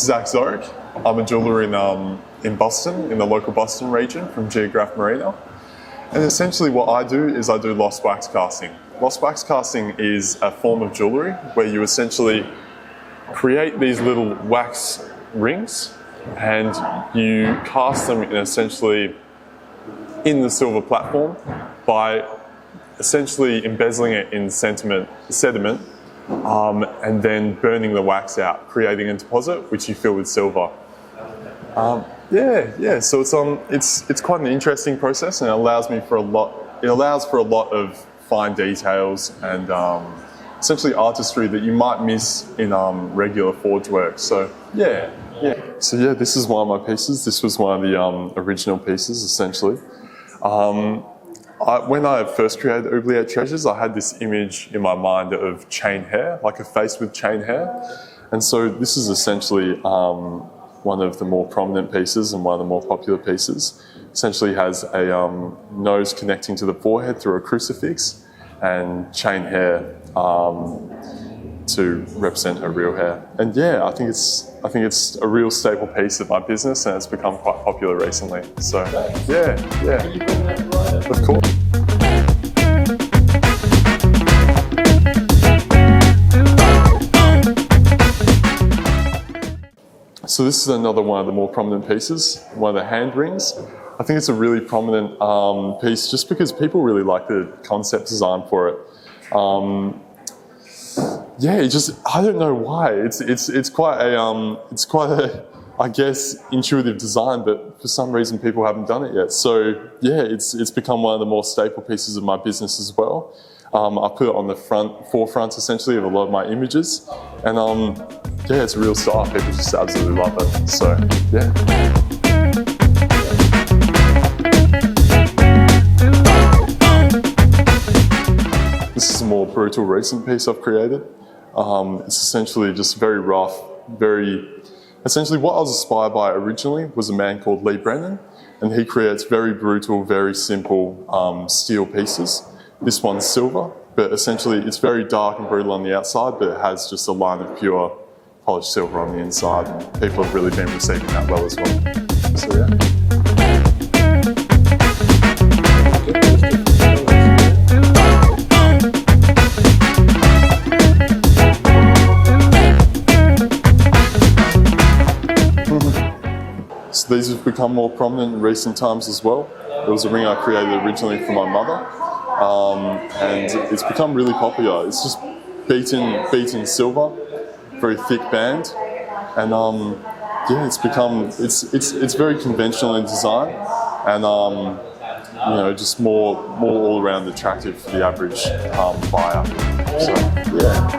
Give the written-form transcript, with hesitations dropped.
is Zoric. I'm a jeweller in Boston, in the local Boston region from Geograph Marina. And essentially what I do is I do lost wax casting. Lost wax casting is a form of jewellery where you essentially create these little wax rings and you cast them essentially in the silver platform by essentially embezzling it in sediment and then burning the wax out, creating a deposit which you fill with silver. So it's quite an interesting process, and it allows for a lot of fine details and essentially artistry that you might miss in regular forge work. So yeah. So yeah, this is one of my pieces. This was one of the original pieces, essentially. When I first created Oubliette Treasures, I had this image in my mind of chain hair, like a face with chain hair. And so this is essentially one of the more prominent pieces and one of the more popular pieces. Essentially has a nose connecting to the forehead through a crucifix and chain hair to represent her real hair. And yeah, I think it's a real staple piece of my business, and it's become quite popular recently. So yeah, of course. So this is another one of the more prominent pieces, one of the hand rings. I think it's a really prominent piece just because people really like the concept design for it. I don't know why. It's quite a I guess intuitive design, but for some reason people haven't done it yet. So yeah, it's become one of the more staple pieces of my business as well. I put it on the forefront essentially of a lot of my images, and yeah, it's a real style. People just absolutely love it. So yeah. This is a more brutal recent piece I've created. It's essentially just very rough, essentially what I was inspired by originally was a man called Lee Brennan, and he creates very brutal, very simple steel pieces. This one's silver, but essentially it's very dark and brutal on the outside, but it has just a line of pure polished silver on the inside. People have really been receiving that well as well. So yeah. So these have become more prominent in recent times as well. It was a ring I created originally for my mother, and it's become really popular. It's just beaten silver, very thick band, and yeah, it's very conventional in design, and just more all around attractive for the average buyer. So yeah.